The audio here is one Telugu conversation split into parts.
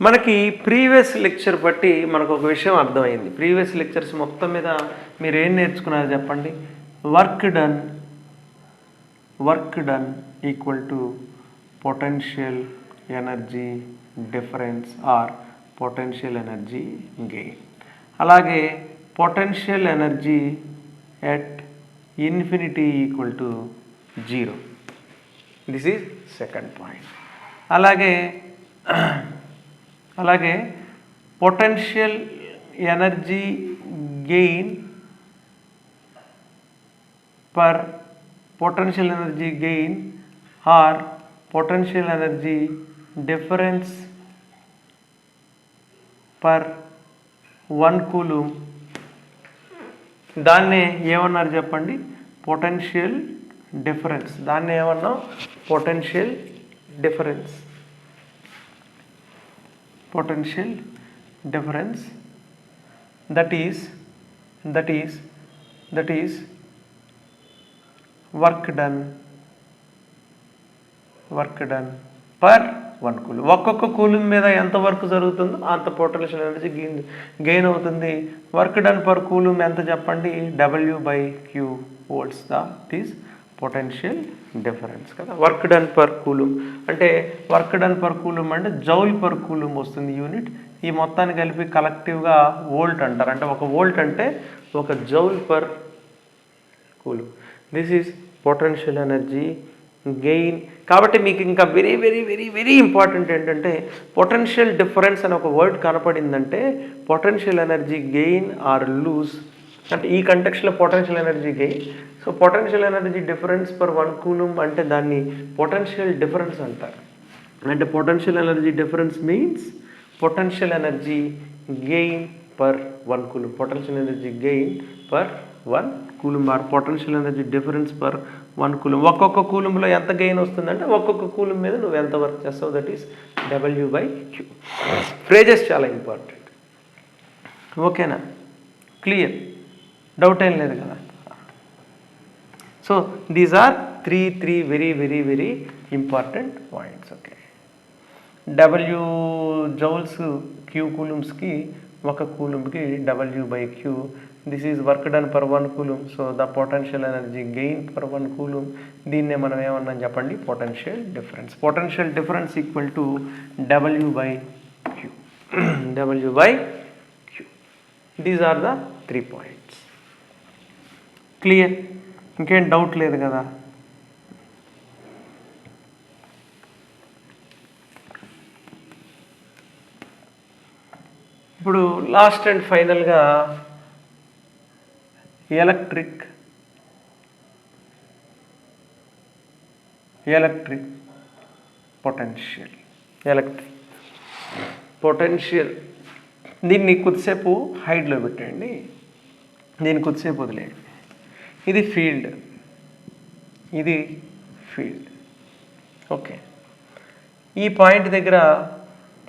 మనకి ప్రీవియస్ లెక్చర్ బట్టి మనకు ఒక విషయం అర్థమైంది. ప్రీవియస్ లెక్చర్స్ మొత్తం మీద మీరు ఏం నేర్చుకున్నారు చెప్పండి. Work done equal to potential energy difference or potential energy gain. అలాగే potential energy at infinity equal to 0. This is second point. అలాగే potential energy gain or potential energy difference per 1 coulomb. దాన్నే ఏమన్నారు చెప్పండి, పొటెన్షియల్ డిఫరెన్స్. దాన్ని ఏమన్నా potential difference. That is work done per 1 coulomb. ఒక్కొక్క కూలుంబ్ మీద ఎంత వర్క్ జరుగుతుందో అంత పొటెన్షియల్ ఎనర్జీ గెయిన్ అవుతుంది. వర్క్ డన్ పర్ కూలుంబ్ ఎంత చెప్పండి, W/Q volts. That is potential difference కదా. వర్క్ డన్ పర్ కూలుంబ్ అంటే జౌల్ పర్ కూలుంబ్ వస్తుంది యూనిట్. ఈ మొత్తాన్ని కలిపి కలెక్టివ్గా వోల్ట్ అంటారు. అంటే ఒక వోల్ట్ అంటే 1 joule per coulomb. This is potential energy gain. కాబట్టి మీకు ఇంకా very very very very important ఏంటంటే, పొటెన్షియల్ డిఫరెన్స్ అని ఒక వర్డ్ కనపడిందంటే potential energy gain or lose అంటే ఈ కంటెక్స్లో potential energy gain. So potential energy difference per 1 coulomb అంటే దాన్ని పొటెన్షియల్ డిఫరెన్స్ అంటారు. అంటే potential energy difference means potential energy gain per 1 coulomb. Potential energy gain per 1 coulomb or potential energy difference per 1 coulomb. ఒక్కొక్క కూలుంబ్లో ఎంత గెయిన్ వస్తుందంటే ఒక్కొక్క కూలుంబ్ మీద నువ్వు ఎంత వర్క్ చేస్తావు. That is W/Q. ఫ్రేజెస్ చాలా ఇంపార్టెంట్. ఓకేనా, క్లియర్, డౌట్ ఏం లేదు కదా. So these are three very very very important points. Okay, W joules, Q కూలుంబ్స్కి, 1 కూలుంబ్కి W/Q. This is work done per 1 coulomb. So the potential energy gain per 1 coulomb. దీన్నే మనం ఏమన్నాం చెప్పండి, potential difference. Potential difference equal to W/Q. These are the 3 points. Clear, ఇంకేం డౌట్ లేదు కదా. ఇప్పుడు లాస్ట్ అండ్ ఫైనల్గా ఎలక్ట్రిక్ పొటెన్షియల్. దీన్ని కొద్దిసేపు హైడ్లో పెట్టండి, దీన్ని కొద్దిసేపు వదిలేయండి. ఇది ఫీల్డ్. ఓకే, ఈ పాయింట్ దగ్గర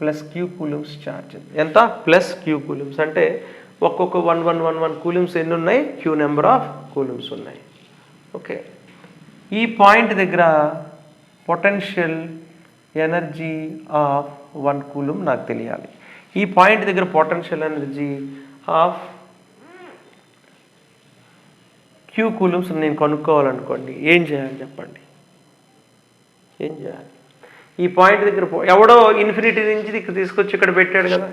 +Q కూలుంబ్స్ ఛార్జ్. ఎంత? +Q coulombs. అంటే ఒక్కొక్క 1 కూలుంబ్స్ ఎన్ని ఉన్నాయి, Q నెంబర్ ఆఫ్ కూలుంబ్స్ ఉన్నాయి. ఓకే, ఈ పాయింట్ దగ్గర పొటెన్షియల్ ఎనర్జీ ఆఫ్ 1 కూలుంబ్ నాకు తెలియాలి. ఈ పాయింట్ దగ్గర potential energy of Q coulombs నేను కనుక్కోవాలనుకోండి, ఏం చేయాలి చెప్పండి, ఏం చేయాలి? ఈ పాయింట్ దగ్గర ఎవడో ఇన్ఫినిటీ నుంచి ఇక్కడ తీసుకొచ్చి ఇక్కడ పెట్టాడు కదా.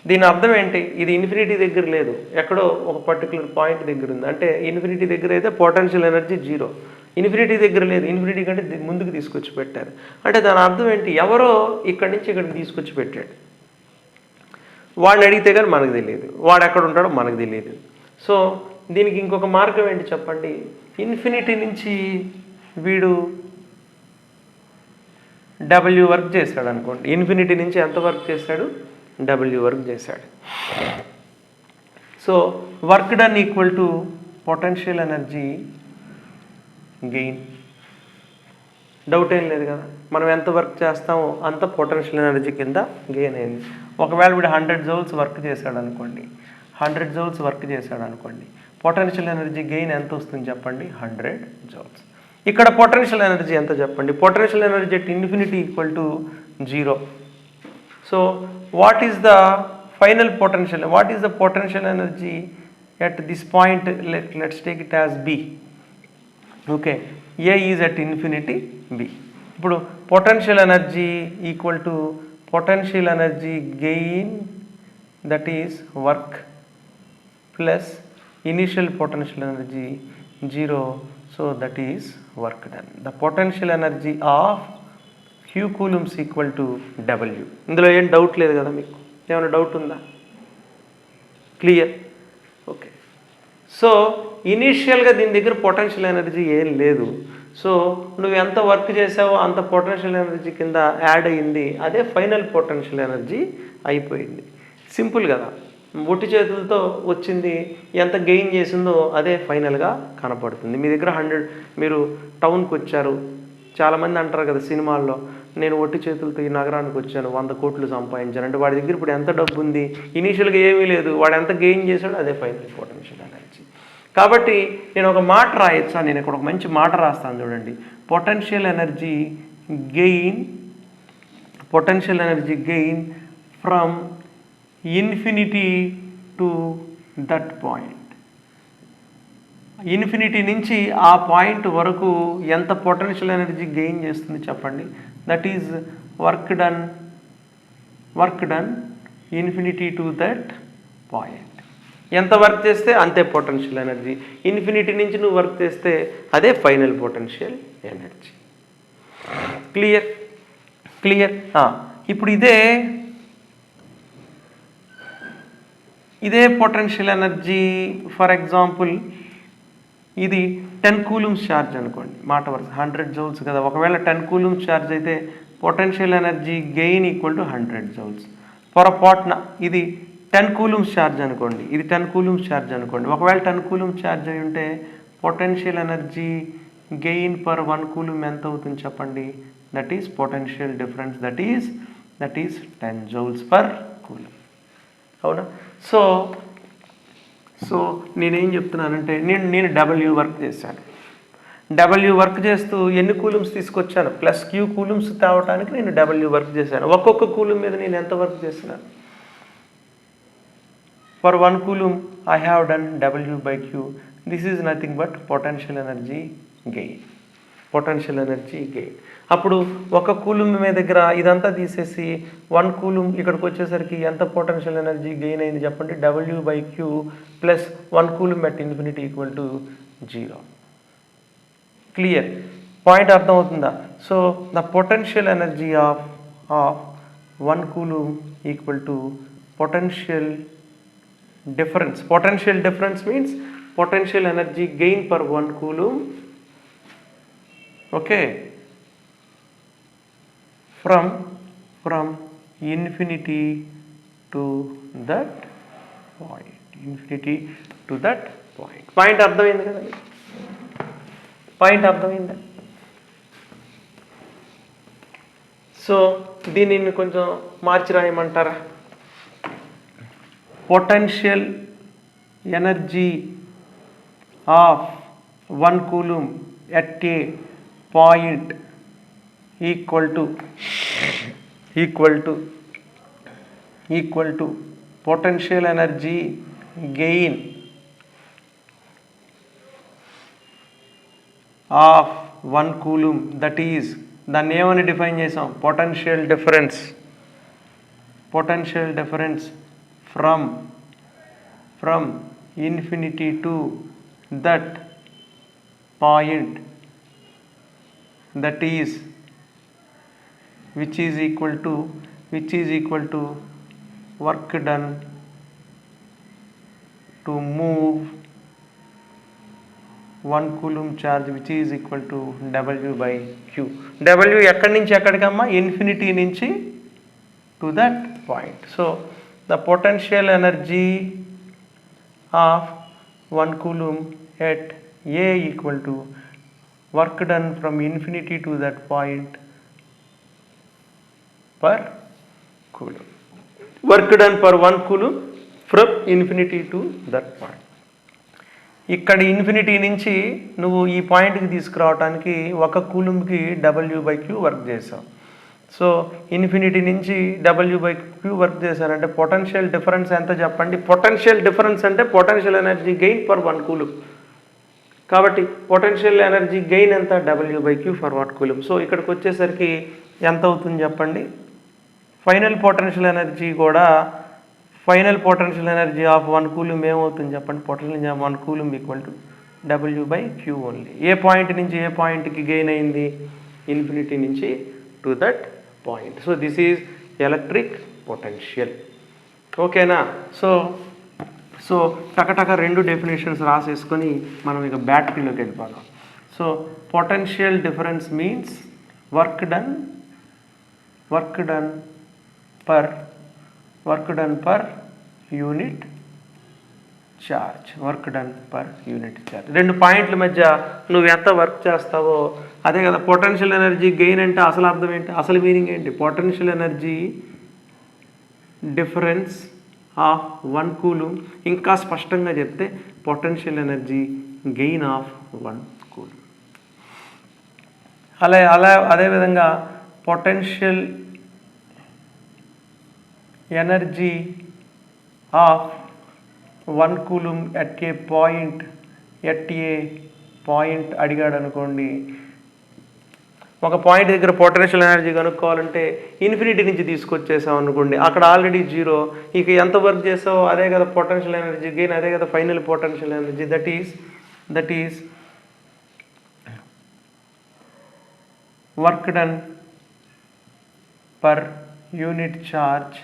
దీని అర్థం ఏంటి, ఇది ఇన్ఫినిటీ దగ్గర లేదు, ఎక్కడో ఒక పర్టికులర్ పాయింట్ దగ్గర ఉంది. అంటే ఇన్ఫినిటీ దగ్గర అయితే పొటెన్షియల్ ఎనర్జీ 0. ఇన్ఫినిటీ దగ్గర లేదు, ఇన్ఫినిటీ కంటే ముందుకు తీసుకొచ్చి పెట్టారు. అంటే దాని అర్థం ఏంటి, ఎవరో ఇక్కడి నుంచి ఇక్కడికి తీసుకొచ్చి పెట్టాడు. వాడిని అడిగితే కానీ మనకు తెలియదు, వాడు ఎక్కడ ఉంటాడో మనకు తెలియదు. సో దీనికి ఇంకొక మార్గం ఏంటి చెప్పండి, ఇన్ఫినిటీ నుంచి వీడు W వర్క్ చేశాడు అనుకోండి. ఇన్ఫినిటీ నుంచి ఎంత వర్క్ చేశాడు, W వర్క్ చేశాడు. So work done equal to potential energy gain. Doubt ఏం లేదు కదా. మనం ఎంత వర్క్ చేస్తామో అంత పొటెన్షియల్ ఎనర్జీ కింద గెయిన్ అయింది. ఒకవేళ వీడు 100 జౌల్స్ వర్క్ చేశాడు అనుకోండి, 100 జౌల్స్ వర్క్ చేశాడు అనుకోండి, పొటెన్షియల్ ఎనర్జీ గెయిన్ ఎంత వస్తుంది చెప్పండి, 100 జౌల్స్. ఇక్కడ పొటెన్షియల్ ఎనర్జీ ఎంత చెప్పండి. Potential energy at infinity equal to 0. So what is the final potential, what is the potential energy at this point? Let's take it as B. Okay, A is at infinity, B. ఇప్పుడు potential energy equal to potential energy gain, that is work, plus initial potential energy 0, so that is work done. The potential energy of Q coulombs equal to W. ఇందులో ఏం డౌట్ లేదు కదా మీకు? ఏమైనా డౌట్ ఉందా? క్లియర్? ఓకే. సో ఇనీషియల్గా దీని దగ్గర పొటెన్షియల్ ఎనర్జీ ఏం లేదు. సో నువ్వు ఎంత వర్క్ చేసావో అంత పొటెన్షియల్ ఎనర్జీ కింద యాడ్ అయ్యింది, అదే ఫైనల్ పొటెన్షియల్ ఎనర్జీ అయిపోయింది. సింపుల్ కదా, ఒట్టి చేతులతో వచ్చింది ఎంత గెయిన్ చేసిందో అదే ఫైనల్గా కనపడుతుంది. మీ దగ్గర 100, మీరు టౌన్కి వచ్చారు, చాలామంది అంటారు కదా సినిమాల్లో, నేను ఒట్టి చేతులతో ఈ నగరానికి వచ్చాను, 100 కోట్లు సంపాదించాను అంటే వాడి దగ్గర ఇప్పుడు ఎంత డబ్బు ఉంది? ఇనీషియల్గా ఏమీ లేదు, వాడు ఎంత గెయిన్ చేశాడో అదే ఫైనల్ పొటెన్షియల్ ఎనర్జీ. కాబట్టి నేను ఒక మాట రాయొచ్చా? నేను ఇక్కడ ఒక మంచి మాట రాస్తాను చూడండి. Potential energy gain from infinity to that point. Infinity నుంచి ఆ పాయింట్ వరకు ఎంత పొటెన్షియల్ ఎనర్జీ గెయిన్ చేస్తుంది చెప్పండి? That is work done infinity to that point. ఎంత వర్క్ చేస్తే అంతే పొటెన్షియల్ ఎనర్జీ. ఇన్ఫినిటీ నుంచి నువ్వు వర్క్ చేస్తే అదే ఫైనల్ పొటెన్షియల్ ఎనర్జీ. క్లియర్? ఇప్పుడు ఇదే పొటెన్షియల్ ఎనర్జీ, ఫర్ ఎగ్జాంపుల్ ఇది 10 కూలుమ్స్ ఛార్జ్ అనుకోండి, మాట వరుస 100 జౌల్స్ కదా. ఒకవేళ 10 కూలుమ్స్ ఛార్జ్ అయితే potential energy gain equal to 100 joules. పొరపాటున ఇది 10 కూలుమ్స్ ఛార్జ్ అనుకోండి, ఇది 10 కూలుమ్స్ ఛార్జ్ అనుకోండి. ఒకవేళ 10 కూలుమ్స్ ఛార్జ్ అయి ఉంటే potential energy gain per 1 coulomb ఎంత అవుతుంది చెప్పండి? That is potential difference, that is 10 joules per coulomb. అవునా? సో నేనేం చెప్తున్నానంటే నేను W వర్క్ చేశాను. W వర్క్ చేస్తూ ఎన్ని కూలుమ్స్ తీసుకొచ్చాను? ప్లస్ Q కూలుమ్స్ తేవటానికి నేను W వర్క్ చేశాను. ఒక్కొక్క కూలుమ్ మీద నేను ఎంత వర్క్ చేస్తున్నాను? For 1 coulomb I have done W by Q. This is nothing but potential energy gain. అప్పుడు ఒక కూలుమ్ మీ దగ్గర ఇదంతా తీసేసి 1 కూలుమ్ ఇక్కడికి వచ్చేసరికి ఎంత పొటెన్షియల్ ఎనర్జీ గెయిన్ అయింది చెప్పండి? W by Q plus 1 coulomb at infinity equal to 0. Clear? Point అర్థమవుతుందా? So the potential energy of 1 coulomb equal to potential difference means potential energy gain per 1 coulomb. Okay, from infinity to that point. Point అర్థమైంది కదా? సో దీనిని కొంచెం మార్చి రాయమంటారా? Potential energy of 1 coulomb at a point equal to potential energy gain of 1 కూలుమ్, that is దాన్ని ఏమని డిఫైన్ చేసాం? Potential difference from infinity to that point, that is which is equal to work done to move 1 కూలుమ్ charge, which is equal to W by Q. W ఎక్కడి నుంచి ఎక్కడికమ్మా? ఇన్ఫినిటీ నుంచి to that point. So the potential energy of 1 coulomb at A equal to work done from infinity to that point per coulomb. Work done per 1 coulomb from infinity to that point. ఇక్కడ ఇన్ఫినిటీ నుంచి నువ్వు ఈ పాయింట్కి తీసుకురావడానికి 1 కూలుంబ్కి W/Q వర్క్ చేసావు. సో ఇన్ఫినిటీ నుంచి W/Q వర్క్ చేశారంటే పొటెన్షియల్ డిఫరెన్స్ ఎంత చెప్పండి. పొటెన్షియల్ డిఫరెన్స్ అంటే potential energy gain per 1 coulomb. కాబట్టి పొటెన్షియల్ ఎనర్జీ గెయిన్ ఎంత, W/Q ఫర్ 1 కూలుంబ్. సో ఇక్కడికి వచ్చేసరికి ఎంత అవుతుంది చెప్పండి. ఫైనల్ పొటెన్షియల్ ఎనర్జీ కూడా final potential energy of 1 coulomb ఏమవుతుంది చెప్పండి. Potential 1 coulomb equal to W/Q only. A point నుంచి ఏ పాయింట్కి గెయిన్ అయింది, ఇన్ఫినిటీ నుంచి to that point. So this is electric potential. ఓకేనా. సో టకటక 2 డెఫినేషన్స్ రాసేసుకొని మనం ఇక బ్యాటరీలోకి వెళ్ళిపోదాం. So potential difference means work done per unit charge. Work done per unit charge. 2 పాయింట్ల మధ్య నువ్వు ఎంత వర్క్ చేస్తావో అదే కదా పొటెన్షియల్ ఎనర్జీ గెయిన్ అంటే. అసలు అర్థం ఏంటి, అసలు మీనింగ్ ఏంటి? Potential energy difference of 1 coulomb. ఇంకా స్పష్టంగా చెప్తే potential energy gain of 1 coulomb. అదేవిధంగా potential energy of 1 coulomb at a point అడిగాడు అనుకోండి. ఒక పాయింట్ దగ్గర పొటెన్షియల్ ఎనర్జీ కనుక్కోవాలంటే ఇన్ఫినిటీ నుంచి తీసుకొచ్చేసాం అనుకోండి, అక్కడ ఆల్రెడీ 0. ఇక ఎంత వర్క్ చేసావు అదే కదా పొటెన్షియల్ ఎనర్జీ గెయిన్, అదే కదా final potential energy. That is work done per unit charge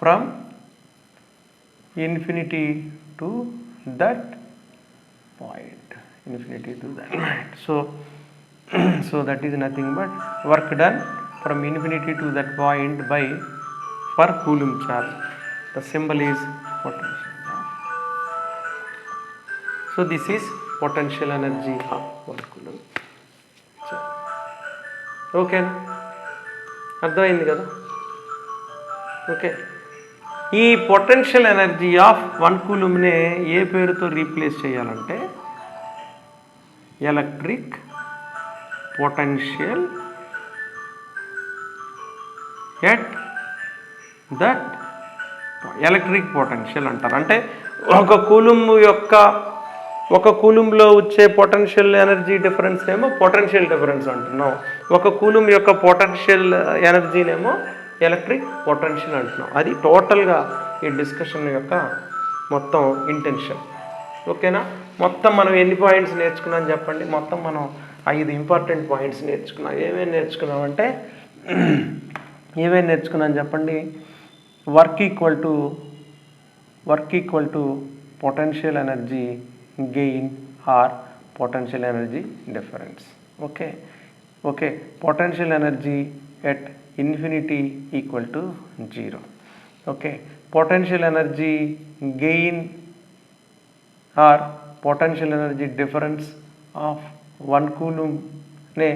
from infinity to that point. So that is nothing but work done from infinity to that point by per coulomb charge. The symbol is potential. So this is potential energy of 1 coulomb. Okay, అర్థమైంది కదా. ఓకే, ఈ పొటెన్షియల్ ఎనర్జీ ఆఫ్ 1 కూలుంబ్నే ఏ పేరుతో రీప్లేస్ చేయాలంటే electric potential at that electric potential అంటారు. అంటే ఒక కూలుంబ్లో వచ్చే పొటెన్షియల్ ఎనర్జీ డిఫరెన్స్ ఏమో పొటెన్షియల్ డిఫరెన్స్ అంటున్నాం. ఒక కూలుంబ్ యొక్క పొటెన్షియల్ ఎనర్జీనేమో ఎలక్ట్రిక్ పొటెన్షియల్ అంటున్నాం. అది టోటల్గా ఈ డిస్కషన్ యొక్క మొత్తం ఇంటెన్షన్. ఓకేనా. మొత్తం మనం ఎన్ని పాయింట్స్ నేర్చుకున్నాం చెప్పండి. మొత్తం మనం 5 ఇంపార్టెంట్ పాయింట్స్ నేర్చుకున్నాం. ఏమేమి నేర్చుకున్నాం చెప్పండి. Work equal to potential energy gain or potential energy difference. Okay, potential energy at infinity equal to 0. Okay, potential energy gain or potential energy difference of 1 కూలుంబ్నే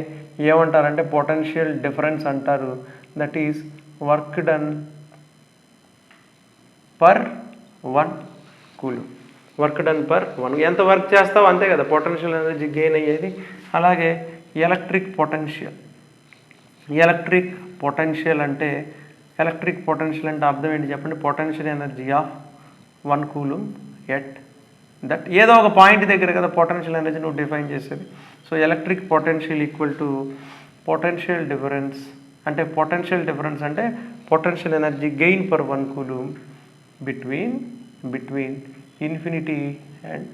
ఏమంటారంటే పొటెన్షియల్ డిఫరెన్స్ అంటారు. That is work done per 1 coulomb. Work done per 1. ఎంత వర్క్ చేస్తావు అంతే కదా పొటెన్షియల్ ఎనర్జీ గెయిన్ అయ్యేది. అలాగే ఎలక్ట్రిక్ పొటెన్షియల్ అంటే అర్థం ఏంటి చెప్పండి. Potential energy of 1 coulomb at that ఏదో ఒక పాయింట్ దగ్గర కదా పొటెన్షియల్ ఎనర్జీ నువ్వు డిఫైన్ చేసేది. So electric potential equal to potential difference అంటే potential energy gain per 1 coulomb between infinity and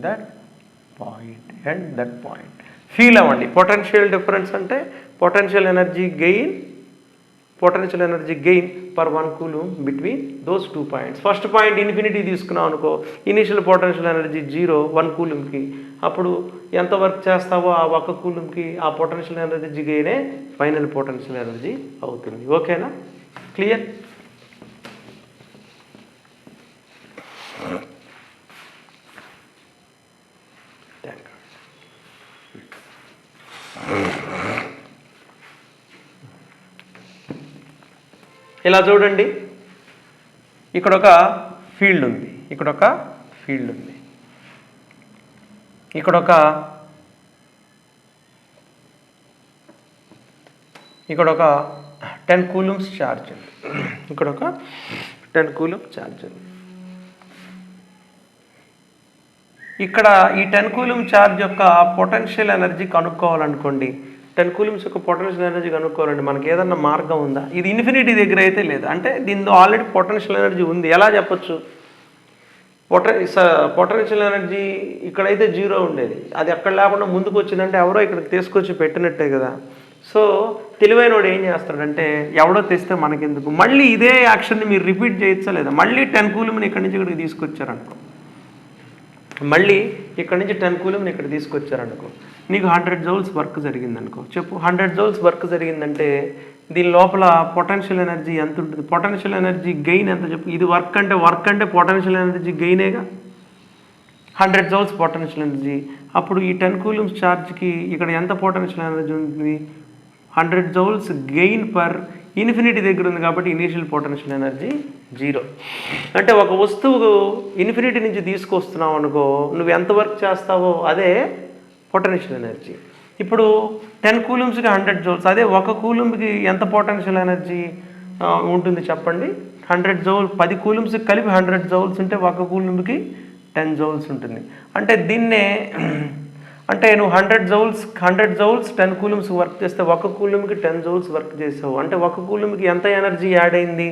that point. Feel అవ్వండి. పొటెన్షియల్ డిఫరెన్స్ అంటే potential energy gain per 1 coulomb between those 2 points. First point infinity తీసుకున్నావు అనుకో, ఇనిషియల్ పొటెన్షియల్ ఎనర్జీ 0 1 కూలుంబ్కి. అప్పుడు ఎంత వర్క్ చేస్తావో ఆ 1 కూలుంబ్కి ఆ పొటెన్షియల్ ఎనర్జీ గెయినే ఫైనల్ పొటెన్షియల్ ఎనర్జీ అవుతుంది. ఓకేనా, క్లియర్. ఇలా చూడండి, ఇక్కడ ఒక ఫీల్డ్ ఉంది. ఫీల్డ్ ఉంది. ఇక్కడ ఒక 10 కూలమ్స్ ఛార్జ్ ఉంది. ఇక్కడ ఒక 10 కూలమ్ ఛార్జ్ ఉంది. ఇక్కడ ఈ 10 కూలమ్ ఛార్జ్ యొక్క పొటెన్షియల్ ఎనర్జీ కనుక్కోవాలనుకోండి. 10 కూలమ్స్ యొక్క పొటెన్షియల్ ఎనర్జీ కనుక్కోవాలండి. మనకి ఏదన్నా మార్గం ఉందా? ఇది ఇన్ఫినిటీ దగ్గర అయితే లేదు, అంటే దీనిలో ఆల్రెడీ పొటెన్షియల్ ఎనర్జీ ఉంది. ఎలా చెప్పొచ్చు? పొటెన్షియల్ ఎనర్జీ ఇక్కడైతే 0 ఉండేది, అది అక్కడ లేకుండా ముందుకు వచ్చిందంటే ఎవరో ఇక్కడికి తీసుకొచ్చి పెట్టినట్టే కదా. సో తెలివైన వాడు ఏం చేస్తాడంటే, ఎవడో తెస్తే మనకెందుకు, మళ్ళీ ఇదే యాక్షన్ని మీరు రిపీట్ చేయొచ్చా లేదా? మళ్ళీ 10 కూలమ్ని ఇక్కడి నుంచి ఇక్కడికి తీసుకొచ్చారనుకో, మళ్ళీ ఇక్కడి నుంచి 10 కూలమ్ని ఇక్కడ తీసుకొచ్చారనుకో, నీకు 100 జౌల్స్ వర్క్ జరిగిందనుకో. చెప్పు, 100 జౌల్స్ వర్క్ జరిగిందంటే దీని లోపల పొటెన్షియల్ ఎనర్జీ ఎంత ఉంటుంది? పొటెన్షియల్ ఎనర్జీ గెయిన్ ఎంత చెప్పు? ఇది వర్క్ అంటే పొటెన్షియల్ ఎనర్జీ గెయినేగా, 100 జౌల్స్ పొటెన్షియల్ ఎనర్జీ. అప్పుడు ఈ 10 కూలమ్స్ ఛార్జ్కి ఇక్కడ ఎంత పొటెన్షియల్ ఎనర్జీ ఉంటుంది? 100 జౌల్స్ గెయిన్ పర్ ఇన్ఫినిటీ దగ్గర ఉంది కాబట్టి ఇనీషియల్ పొటెన్షియల్ ఎనర్జీ 0. అంటే ఒక వస్తువు ఇన్ఫినిటీ నుంచి తీసుకొస్తున్నావు అనుకో, నువ్వు ఎంత వర్క్ చేస్తావో అదే పొటెన్షియల్ ఎనర్జీ. ఇప్పుడు 10 కూలమ్స్కి 100 జౌల్స్, అదే ఒక కూలంకి ఎంత పొటెన్షియల్ ఎనర్జీ ఉంటుంది చెప్పండి? 100 జౌల్. 10 కూలమ్స్కి కలిపి 100 జౌల్స్ ఉంటే ఒక కూలంకి 10 జౌల్స్ ఉంటుంది. అంటే దీన్నే, అంటే నువ్వు 100 జౌల్స్ 10 కూలమ్స్ వర్క్ చేస్తే ఒక కూలంకి 10 జౌల్స్ వర్క్ చేసావు. అంటే ఒక కూలంకి ఎంత ఎనర్జీ యాడ్ అయింది?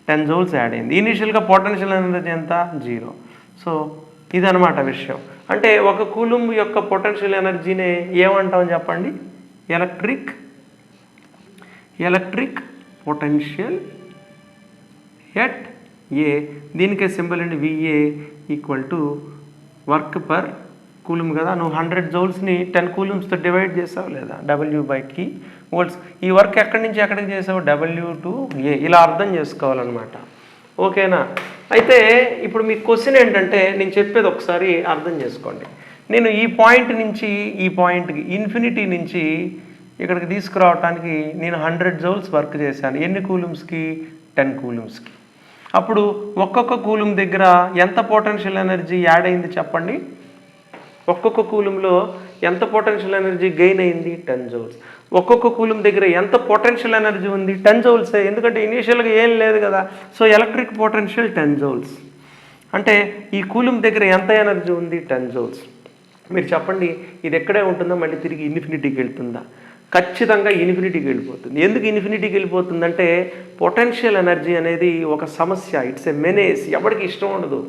10 జౌల్స్ యాడ్ అయింది. ఇనీషియల్గా పొటెన్షియల్ ఎనర్జీ ఎంత? 0. సో ఇదనమాట విషయం. అంటే ఒక కూలుంబ్ యొక్క పొటెన్షియల్ ఎనర్జీనే ఏమంటామని చెప్పండి? Electric potential at a. దీనికే సింబల్ అండి VA equal to work per coulomb కదా. నువ్వు 100 జౌల్స్ని 10 కూలమ్స్తో డివైడ్ చేసావు లేదా? W/K volts. ఈ వర్క్ ఎక్కడి నుంచి ఎక్కడికి చేసావు? W to A. ఇలా అర్థం చేసుకోవాలన్నమాట. ఓకేనా? అయితే ఇప్పుడు మీ క్వశ్చన్ ఏంటంటే, నేను చెప్పేది ఒకసారి అర్థం చేసుకోండి. నేను ఈ పాయింట్ నుంచి ఈ పాయింట్కి ఇన్ఫినిటీ నుంచి ఇక్కడికి తీసుకురావడానికి నేను 100 జౌల్స్ వర్క్ చేశాను. ఎన్ని కూలమ్స్కి? 10 కూలమ్స్కి. అప్పుడు ఒక్కొక్క కూలుమ్ దగ్గర ఎంత పొటెన్షియల్ ఎనర్జీ యాడ్ అయింది చెప్పండి? ఒక్కొక్క కూలంలో ఎంత పొటెన్షియల్ ఎనర్జీ గెయిన్ అయింది? 10 జౌల్స్. ఒక్కొక్క కూలం దగ్గర ఎంత పొటెన్షియల్ ఎనర్జీ ఉంది? 10 జౌల్సే, ఎందుకంటే ఇనీషియల్గా ఏం లేదు కదా. So electric potential 10 joules. అంటే ఈ కూలం దగ్గర ఎంత ఎనర్జీ ఉంది? 10 జౌల్స్. మీరు చెప్పండి, ఇది ఎక్కడే ఉంటుందో మళ్ళీ తిరిగి ఇన్ఫినిటీకి వెళ్తుందా? ఖచ్చితంగా ఇన్ఫినిటీకి వెళ్ళిపోతుంది. ఎందుకు ఇన్ఫినిటీకి వెళ్ళిపోతుందంటే పొటెన్షియల్ ఎనర్జీ అనేది ఒక సమస్య, ఇట్స్ ఏ మెనేస్. ఎవరికి ఇష్టం ఉండదు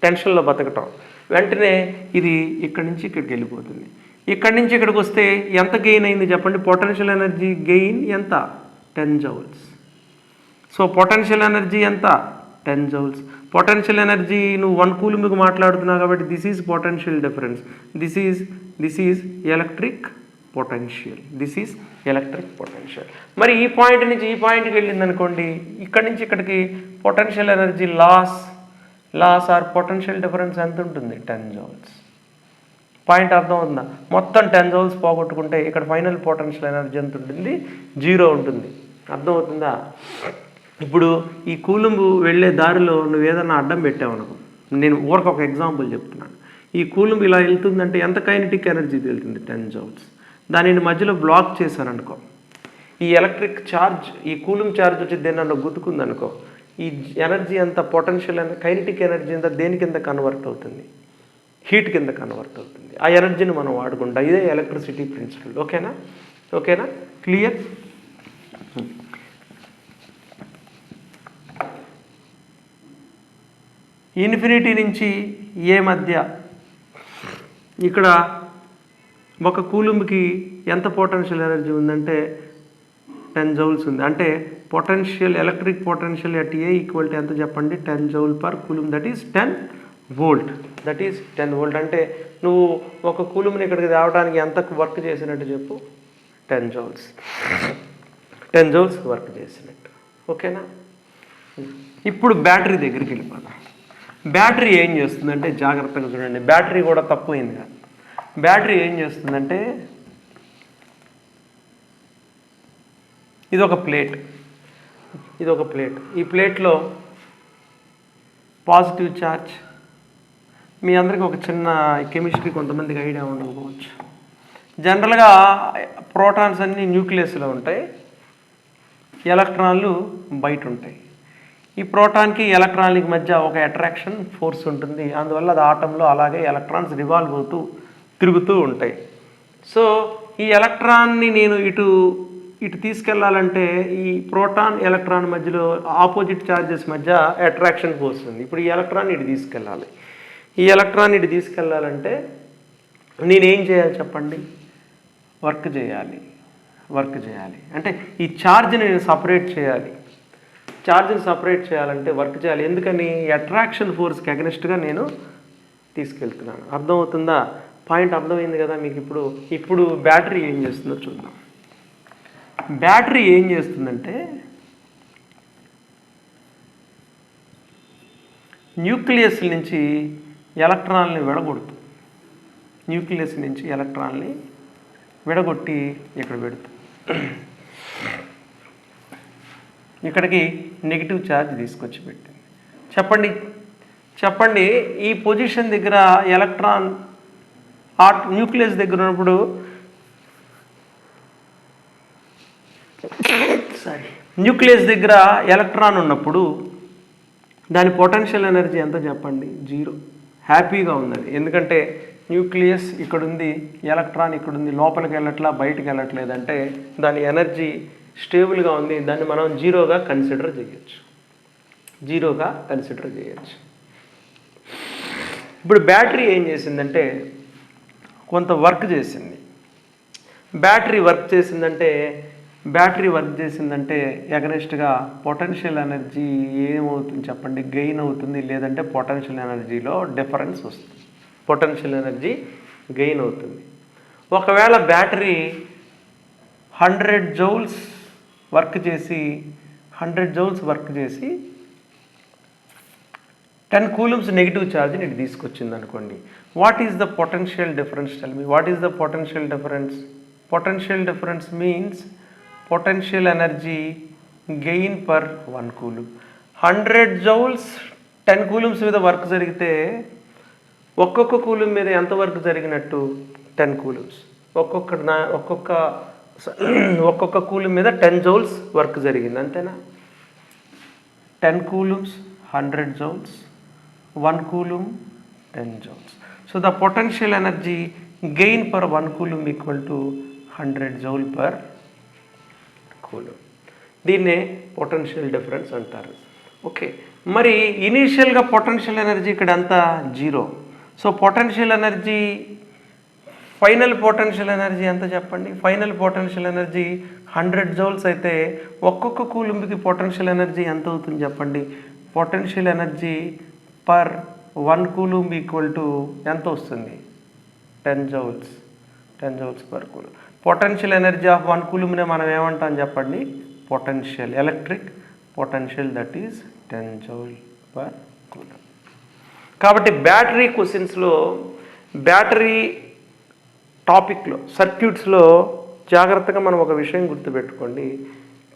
టెన్షన్లో బతకటం. వెంటనే ఇది ఇక్కడి నుంచి ఇక్కడికి వెళ్ళిపోతుంది. ఇక్కడి నుంచి ఇక్కడికి వస్తే ఎంత గెయిన్ అయింది చెప్పండి? పొటెన్షియల్ ఎనర్జీ గెయిన్ ఎంత? 10 జౌల్స్. సో పొటెన్షియల్ ఎనర్జీ ఎంత? 10 జౌల్స్. పొటెన్షియల్ ఎనర్జీ నువ్వు 1 కూలుంకి మాట్లాడుతున్నావు కాబట్టి this is potential difference. This is electric potential. మరి ఈ పాయింట్ నుంచి ఈ పాయింట్కి వెళ్ళింది అనుకోండి, ఇక్కడి నుంచి ఇక్కడికి potential energy loss or potential difference ఎంత ఉంటుంది? 10 జౌల్స్. పాయింట్ అర్థం అవుతుందా? మొత్తం 10 జౌల్స్ పోగొట్టుకుంటే ఇక్కడ ఫైనల్ పొటెన్షియల్ ఎనర్జీ ఎంత ఉంటుంది? 0 ఉంటుంది. అర్థం అవుతుందా? ఇప్పుడు ఈ కూలుంబు వెళ్ళే దారిలో నువ్వు ఏదన్నా అడ్డం పెట్టావు అనుకో, నేను ఊరికి ఒక ఎగ్జాంపుల్ చెప్తున్నాను. ఈ కూలుంబు ఇలా వెళ్తుందంటే ఎంత కైనెటిక్ ఎనర్జీ వెళ్తుంది? 10 జౌల్స్. దానిని మధ్యలో బ్లాక్ చేశారనుకో, ఈ ఎలక్ట్రిక్ ఛార్జ్, ఈ కూలుంబ్ ఛార్జ్ వచ్చి దేనన్నా గుద్దుకుందనుకో, ఈ ఎనర్జీ అంత పొటెన్షియల్ కైనెటిక్ ఎనర్జీ అంతా దేని కింద కన్వర్ట్ అవుతుంది? హీట్ కింద కన్వర్ట్ అవుతుంది. ఆ ఎనర్జీని మనం వాడుకుంటాం. ఇదే ఎలక్ట్రిసిటీ ప్రిన్సిపల్. ఓకేనా? క్లియర్? ఇన్ఫినిటీ నుంచి ఏ మధ్య ఇక్కడ ఒక కూలుంబ్కి ఎంత పొటెన్షియల్ ఎనర్జీ ఉందంటే 10 జౌల్స్ ఉంది. అంటే electric potential at A equal to ఎంత చెప్పండి? 10 joule per coulomb. That is 10 volt. అంటే నువ్వు ఒక కూలుమ్ని ఇక్కడికి తేవడానికి ఎంత వర్క్ చేసినట్టు చెప్పు? 10 జౌల్స్. 10 జౌల్స్ వర్క్ చేసినట్టు. ఓకేనా? ఇప్పుడు బ్యాటరీ దగ్గరికి వెళ్ళిపోదాం. బ్యాటరీ ఏం చేస్తుందంటే, జాగ్రత్తగా చూడండి, బ్యాటరీ కూడా తక్కువైంది కాదు. బ్యాటరీ ఏం చేస్తుందంటే, ఇది ఒక ప్లేట్. ఈ ప్లేట్లో పాజిటివ్ ఛార్జ్, మీ అందరికీ ఒక చిన్న కెమిస్ట్రీ కొంతమందికి ఐడియా ఉండకపోవచ్చు. జనరల్గా ప్రోటాన్స్ అన్నీ న్యూక్లియస్లో ఉంటాయి, ఎలక్ట్రాన్లు బయట ఉంటాయి. ఈ ప్రోటాన్కి ఎలక్ట్రాన్కి మధ్య ఒక అట్రాక్షన్ ఫోర్స్ ఉంటుంది, అందువల్ల అది ఆటంలో అలాగే ఎలక్ట్రాన్స్ రివాల్వ్ అవుతూ తిరుగుతూ ఉంటాయి. సో ఈ ఎలక్ట్రాన్ని నేను ఇటు తీసుకెళ్లాలంటే ఈ ప్రోటాన్ ఎలక్ట్రాన్ మధ్యలో ఆపోజిట్ ఛార్జెస్ మధ్య అట్రాక్షన్ ఫోర్స్ ఉంది. ఇప్పుడు ఈ ఎలక్ట్రాన్ ఇటు తీసుకెళ్ళాలి. ఈ ఎలక్ట్రాన్ ఇటు తీసుకెళ్ళాలంటే నేనేం చేయాలి చెప్పండి? వర్క్ చేయాలి. అంటే ఈ ఛార్జ్ని నేను సపరేట్ చేయాలి. ఛార్జ్ని సపరేట్ చేయాలంటే వర్క్ చేయాలి. ఎందుకని? అట్రాక్షన్ ఫోర్స్కి అగెనిస్ట్గా నేను తీసుకెళ్తున్నాను. అర్థమవుతుందా? పాయింట్ అర్థమైంది కదా మీకు? ఇప్పుడు బ్యాటరీ ఏం చేస్తుందో చూద్దాం. బ్యాటరీ ఏం చేస్తుందంటే న్యూక్లియస్ నుంచి ఎలక్ట్రాన్ని విడగొడుతుంది. న్యూక్లియస్ నుంచి ఎలక్ట్రాన్ని విడగొట్టి ఇక్కడ పెడుతుంది. ఇక్కడికి నెగిటివ్ ఛార్జ్ తీసుకొచ్చి పెట్టింది. చెప్పండి ఈ పొజిషన్ దగ్గర ఎలక్ట్రాన్ న్యూక్లియస్ దగ్గర ఉన్నప్పుడు న్యూక్లియస్ దగ్గర ఎలక్ట్రాన్ ఉన్నప్పుడు దాని పొటెన్షియల్ ఎనర్జీ ఎంత చెప్పండి? 0. హ్యాపీగా ఉన్నది. ఎందుకంటే న్యూక్లియస్ ఇక్కడ ఉంది, ఎలక్ట్రాన్ ఇక్కడ ఉంది, లోపలికి వెళ్ళట్లా బయటికి వెళ్ళట్లేదంటే దాని ఎనర్జీ స్టేబుల్గా ఉంది. దాన్ని మనం జీరోగా కన్సిడర్ చేయొచ్చు. ఇప్పుడు బ్యాటరీ ఏం చేసిందంటే కొంత వర్క్ చేసింది. బ్యాటరీ వర్క్ చేసిందంటే ఎగనెస్ట్గా పొటెన్షియల్ ఎనర్జీ ఏమవుతుంది చెప్పండి? గెయిన్ అవుతుంది, లేదంటే పొటెన్షియల్ ఎనర్జీలో డిఫరెన్స్ వస్తుంది. పొటెన్షియల్ ఎనర్జీ గెయిన్ అవుతుంది. ఒకవేళ బ్యాటరీ 100 జౌల్స్ వర్క్ చేసి 10 కూలమ్స్ నెగిటివ్ ఛార్జ్ని ఇటు తీసుకొచ్చింది అనుకోండి. What is the potential difference? Tell me what is the potential difference? Potential difference means potential energy gain per 1 కూలమ్. 100 joules 10 coulombs మీద వర్క్ జరిగితే ఒక్కొక్క కూలమ్ మీద ఎంత వర్క్ జరిగినట్టు? 10 కూలమ్స్. ఒక్కొక్క కూలమ్ మీద 10 జౌల్స్ వర్క్ జరిగింది, అంతేనా? 10 coulombs 100 joules, 1 coulomb 10 joules. So the potential energy gain per 1 coulomb equal to 100 joule per coulomb. దీన్నే పొటెన్షియల్ డిఫరెన్స్ అంటారు. ఓకే, మరి ఇనీషియల్గా పొటెన్షియల్ ఎనర్జీ ఇక్కడ అంతా 0. So potential energy final potential energy ఎంత చెప్పండి? ఫైనల్ పొటెన్షియల్ ఎనర్జీ 100 జౌల్స్ అయితే ఒక్కొక్క కూలంకి పొటెన్షియల్ ఎనర్జీ ఎంత అవుతుంది చెప్పండి? Potential energy per 1 coulomb equal to ఎంత వస్తుంది? 10 joules per coulomb. Potential energy of 1 కూలంనే మనం ఏమంటాం చెప్పండి? Potential, electric potential, that is 10 joule per coulomb. కాబట్టి బ్యాటరీ క్వశ్చన్స్లో, బ్యాటరీ టాపిక్లో, సర్క్యూట్స్లో జాగ్రత్తగా మనం ఒక విషయం గుర్తుపెట్టుకోండి.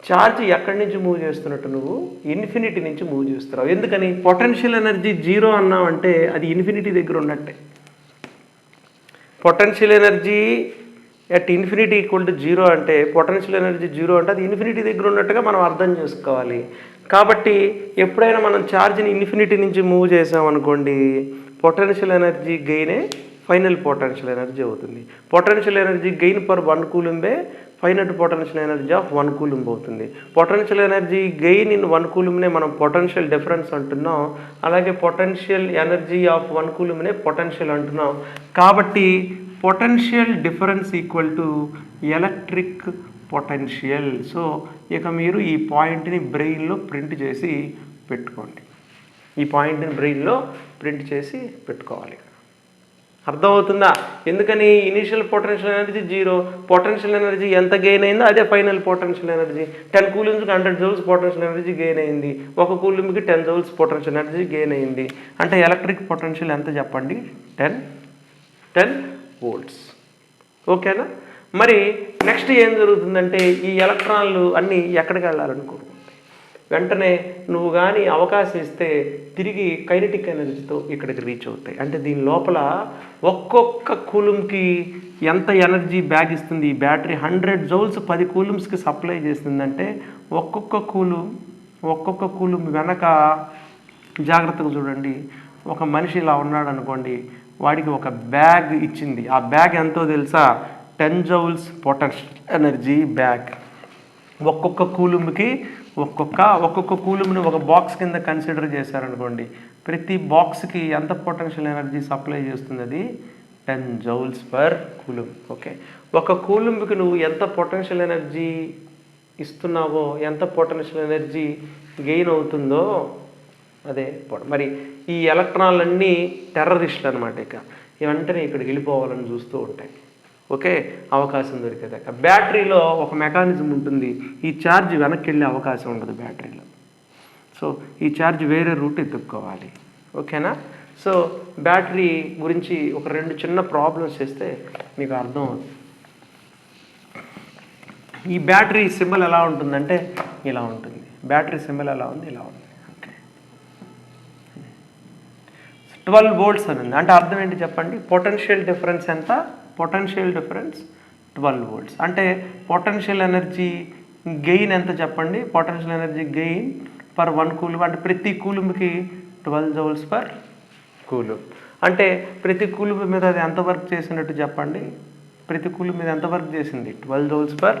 ఛార్జ్ ఎక్కడి నుంచి మూవ్ చేస్తున్నట్టు? నువ్వు ఇన్ఫినిటీ నుంచి మూవ్ చేస్తున్నావు. ఎందుకని? పొటెన్షియల్ ఎనర్జీ 0 అన్నావంటే అది ఇన్ఫినిటీ దగ్గర ఉన్నట్టే. Potential energy at infinity equal to 0 అంటే పొటెన్షియల్ ఎనర్జీ 0 అంటే అది ఇన్ఫినిటీ దగ్గర ఉన్నట్టుగా మనం అర్థం చేసుకోవాలి. కాబట్టి ఎప్పుడైనా మనం ఛార్జ్ని ఇన్ఫినిటీ నుంచి మూవ్ చేసామనుకోండి, పొటెన్షియల్ ఎనర్జీ గెయినే ఫైనల్ పొటెన్షియల్ ఎనర్జీ అవుతుంది. పొటెన్షియల్ ఎనర్జీ గెయిన్ పర్ 1 కూలంబే final potential energy of 1 coulomb అవుతుంది. పొటెన్షియల్ ఎనర్జీ గెయిన్ ఇన్ 1 కూలంనే మనం పొటెన్షియల్ డిఫరెన్స్ అంటున్నాం. అలాగే పొటెన్షియల్ ఎనర్జీ ఆఫ్ 1 కూలంనే పొటెన్షియల్ అంటున్నాం. కాబట్టి potential difference equal to electric potential. So ఇక మీరు ఈ పాయింట్ని బ్రెయిన్లో ప్రింట్ చేసి పెట్టుకోండి. పెట్టుకోవాలి. అర్థమవుతుందా? ఎందుకని? Initial potential energy 0, potential energy ఎంత గెయిన్ అయిందో అదే final potential energy. 10 కూలంకి 100 joules potential energy gain అయింది, 1 కూలంకి 10 జౌల్స్ పొటెన్షియల్ ఎనర్జీ గెయిన్ అయింది. అంటే ఎలక్ట్రిక్ పొటెన్షియల్ ఎంత చెప్పండి? 10 వోల్ట్స్. ఓకేనా? మరి నెక్స్ట్ ఏం జరుగుతుందంటే ఈ ఎలక్ట్రాన్లు అన్నీ ఎక్కడికి వెళ్ళాలనుకుంటున్నాయి? వెంటనే నువ్వు కానీ అవకాశం ఇస్తే తిరిగి కైనెటిక్ ఎనర్జీతో ఇక్కడికి రీచ్ అవుతాయి. అంటే దీని లోపల ఒక్కొక్క కూలుంకి ఎంత ఎనర్జీ బ్యాగ్ ఇస్తుంది ఈ బ్యాటరీ 100 జౌల్స్ 10 కూలుమ్స్కి సప్లై చేస్తుందంటే ఒక్కొక్క కూలుం వెనక జాగ్రత్తగా చూడండి. ఒక మనిషి ఇలా ఉన్నాడు అనుకోండి, వాడికి ఒక బ్యాగ్ ఇచ్చింది. ఆ బ్యాగ్ ఎంతో తెలుసా? 10 జౌల్స్ పొటెన్షియల్ ఎనర్జీ బ్యాగ్. ఒక్కొక్క కూలుంకి ఒక్కొక్క కూలుంని ఒక బాక్స్ కింద కన్సిడర్ చేశారనుకోండి, ప్రతి బాక్స్కి ఎంత పొటెన్షియల్ ఎనర్జీ సప్లై చేస్తుంది? అది 10 జౌల్స్ పర్ కూలుం. ఓకే, ఒక కూలుంకి నువ్వు ఎంత పొటెన్షియల్ ఎనర్జీ ఇస్తున్నావో, ఎంత పొటెన్షియల్ ఎనర్జీ గెయిన్ అవుతుందో అదే. మరి ఈ ఎలక్ట్రాన్లన్నీ టెర్రరిస్టులు అనమాట. ఇక వెంటనే ఇక్కడికి వెళ్ళిపోవాలని చూస్తూ ఉంటాయి. ఓకే, అవకాశం దొరికేదాకా. బ్యాటరీలో ఒక మెకానిజం ఉంటుంది, ఈ ఛార్జ్ వెనక్కి వెళ్ళే అవకాశం ఉండదు బ్యాటరీలో. సో ఈ ఛార్జ్ వేరే రూట్ ఎత్తుక్కోవాలి. ఓకేనా? సో బ్యాటరీ గురించి ఒక 2 చిన్న ప్రాబ్లమ్స్ చేస్తే మీకు అర్థం అవుతుంది. ఈ బ్యాటరీ సింబల్ ఎలా ఉంటుందంటే ఇలా ఉంటుంది. బ్యాటరీ సింబల్ ఎలా ఉంది? ఇలా ఉంది. ఓకే, 12 వోల్ట్స్ అని ఉంది. అంటే అర్థం ఏంటి చెప్పండి? పొటెన్షియల్ డిఫరెన్స్ ఎంత? Potential difference 12 volts. అంటే పొటెన్షియల్ ఎనర్జీ గెయిన్ ఎంత చెప్పండి? Potential energy gain per 1 కూలుం. అంటే ప్రతి కూలుంకి 12 జౌల్స్ పర్ కూలుం. అంటే ప్రతి కూలుం మీద అది ఎంత వర్క్ చేసినట్టు చెప్పండి? ప్రతి కూలుం మీద ఎంత వర్క్ చేసింది? 12 జౌల్స్ పర్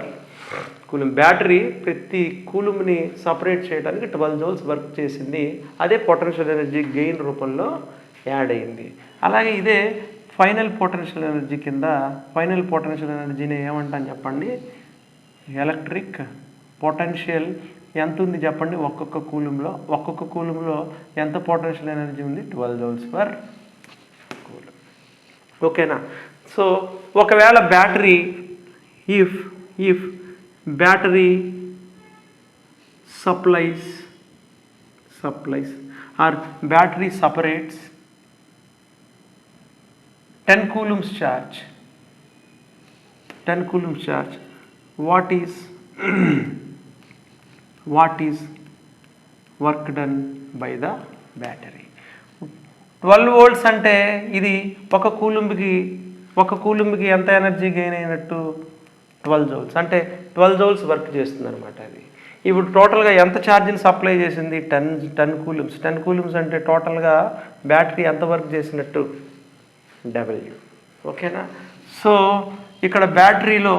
కూలుం. బ్యాటరీ ప్రతి కూలుంని సపరేట్ చేయడానికి 12 జౌల్స్ వర్క్ చేసింది. అదే పొటెన్షియల్ ఎనర్జీ గెయిన్ రూపంలో యాడ్ అయింది. అలాగే ఇదే ఫైనల్ పొటెన్షియల్ ఎనర్జీ కింద. ఫైనల్ పొటెన్షియల్ ఎనర్జీని ఏమంటాను చెప్పండి? ఎలక్ట్రిక్ పొటెన్షియల్ ఎంత ఉంది చెప్పండి? ఒక్కొక్క కూలుంలో ఎంత పొటెన్షియల్ ఎనర్జీ ఉంది? 12 జౌల్స్ పర్ కూలుం. ఓకేనా? సో ఒకవేళ battery if battery supplies or battery separates 10 coulombs charge, what is work done by the battery? 12 volts అంటే ఇది ఒక కూలుంకి ఎంత ఎనర్జీ గెయిన్ అయినట్టు? 12 జౌల్స్. అంటే 12 జౌల్స్ వర్క్ చేస్తుంది అనమాట. అది ఇప్పుడు టోటల్గా ఎంత ఛార్జ్ని సప్లై చేసింది? 10 కూలుమ్స్. 10 కూలుమ్స్ అంటే టోటల్గా బ్యాటరీ ఎంత వర్క్ చేసినట్టు? W. ఓకేనా? సో ఇక్కడ బ్యాటరీలో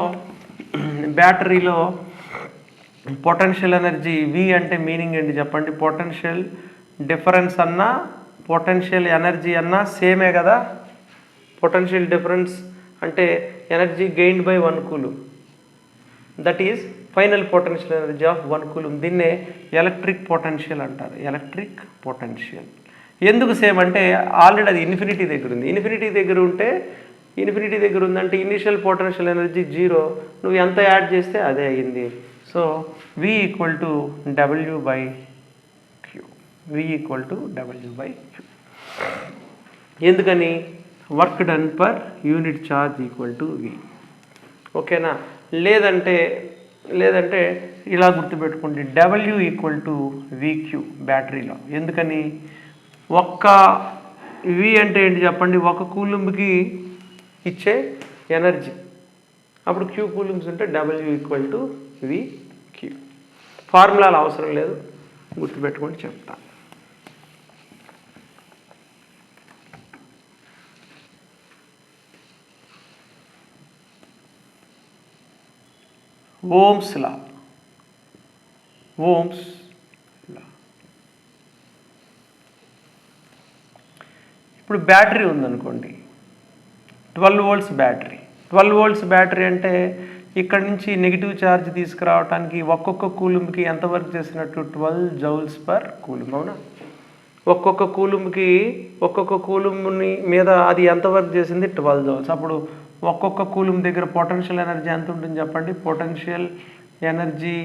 పొటెన్షియల్ ఎనర్జీ V అంటే మీనింగ్ ఏంటి చెప్పండి? పొటెన్షియల్ డిఫరెన్స్ అన్నా పొటెన్షియల్ ఎనర్జీ అన్నా సేమే కదా. పొటెన్షియల్ డిఫరెన్స్ అంటే energy gained by 1 కూలుం, that is final potential energy of 1 కూలుం. దీన్నే ఎలక్ట్రిక్ పొటెన్షియల్ అంటారు. ఎలక్ట్రిక్ పొటెన్షియల్ ఎందుకు సేమ్ అంటే ఆల్రెడీ అది ఇన్ఫినిటీ దగ్గర ఉంది. ఇన్ఫినిటీ దగ్గర ఉందంటే ఇనిషియల్ పొటెన్షియల్ ఎనర్జీ 0. నువ్వు ఎంత యాడ్ చేస్తే అదే అయ్యింది. So V equal to W/Q. ఎందుకని? Work done per unit charge equal to V. ఓకేనా? లేదంటే ఇలా గుర్తుపెట్టుకోండి, W ఈక్వల్ టు VQ బ్యాటరీలో. ఎందుకని? ఒక్క V అంటే ఏంటి చెప్పండి? ఒక కూలుంకి ఇచ్చే ఎనర్జీ. అప్పుడు Q కూలుమ్స్ ఉంటే W ఈక్వల్ టు VQ. ఫార్ములాలు అవసరం లేదు, గుర్తుపెట్టుకోండి, చెప్తా. Ohm's law. ఇప్పుడు బ్యాటరీ ఉందనుకోండి, 12 వోల్ట్స్ బ్యాటరీ. 12 వోల్ట్స్ బ్యాటరీ అంటే ఇక్కడ నుంచి నెగిటివ్ ఛార్జ్ తీసుకురావడానికి ఒక్కొక్క కూలుంకి ఎంత వర్క్ చేసినట్టు? 12 జౌల్స్ పర్ కూలుం. అవునా? ఒక్కొక్క కూలుంని మీద అది ఎంత వర్క్ చేసింది? 12 జౌల్స్. అప్పుడు ఒక్కొక్క కూలుం దగ్గర పొటెన్షియల్ ఎనర్జీ ఎంత ఉంటుంది చెప్పండి? Potential energy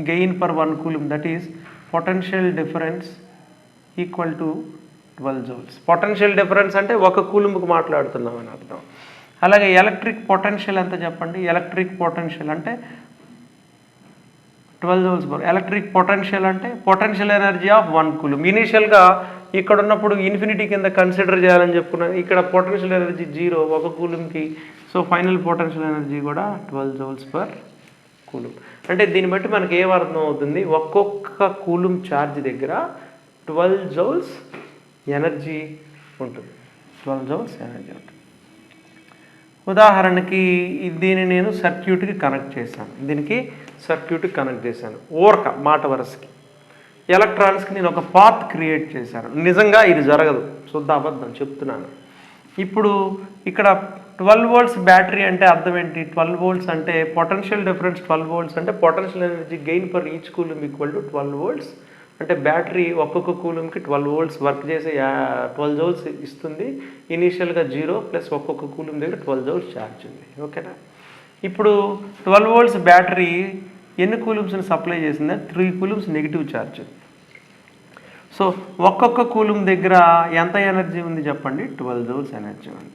gain per 1 కూలుం, that is potential difference equal to 12 joules. Potential difference అంటే ఒక కూలుంకి మాట్లాడుతున్నాం అని అర్థం. అలాగే ఎలక్ట్రిక్ పొటెన్షియల్ ఎంత చెప్పండి? ఎలక్ట్రిక్ పొటెన్షియల్ అంటే 12 జౌల్స్ పర్ ఎలక్ట్రిక్ పొటెన్షియల్ అంటే పొటెన్షియల్ ఎనర్జీ ఆఫ్ 1 కూలుంబ్. ఇనీషియల్గా ఇక్కడ ఉన్నప్పుడు ఇన్ఫినిటీ కింద కన్సిడర్ చేయాలని చెప్పుకున్నాను. ఇక్కడ పొటెన్షియల్ ఎనర్జీ 0 1 కూలుంబ్కి. సో ఫైనల్ పొటెన్షియల్ ఎనర్జీ కూడా 12 జౌల్స్ పర్ కూలుంబ్. అంటే దీన్ని బట్టి మనకి ఏం అర్థం అవుతుంది, ఒక్కొక్క కూలుంబ్ ఛార్జ్ దగ్గర 12 జౌల్స్ ఎనర్జీ ఉంటుంది. 12 జౌల్స్ ఎనర్జీ ఉంటుంది. ఉదాహరణకి దీన్ని నేను సర్క్యూట్కి కనెక్ట్ చేశాను. దీనికి సర్క్యూట్కి కనెక్ట్ చేశాను. ఓరక మాట వరసకి ఎలక్ట్రాన్స్కి నేను ఒక పాత్ క్రియేట్ చేశాను. నిజంగా ఇది జరగదు, శుద్ధ అబద్ధం చెప్తున్నాను. ఇప్పుడు ఇక్కడ 12 వోల్ట్స్ బ్యాటరీ అంటే అర్థం ఏంటి? 12 వోల్ట్స్ అంటే పొటెన్షియల్ డిఫరెన్స్ 12 వోల్ట్స్ అంటే potential energy gain per each coulomb equal to 12 volts. అంటే బ్యాటరీ ఒక్కొక్క కూలుంబ్కి 12 వోల్ట్స్ వర్క్ చేసే 12 జౌల్స్ ఇస్తుంది. ఇనీషియల్గా 0 ప్లస్ ఒక్కొక్క కూలుంబ్ దగ్గర 12 జౌల్స్ ఛార్జ్ ఉంది. ఓకేనా? ఇప్పుడు 12 వోల్ట్స్ బ్యాటరీ ఎన్ని కూలుంబ్స్ని సప్లై చేసింది? 3 కూలుంబ్స్ నెగిటివ్ ఛార్జ్. సో ఒక్కొక్క కూలుంబ్ దగ్గర ఎంత ఎనర్జీ ఉంది చెప్పండి? 12 జౌల్స్ ఎనర్జీ ఉంది.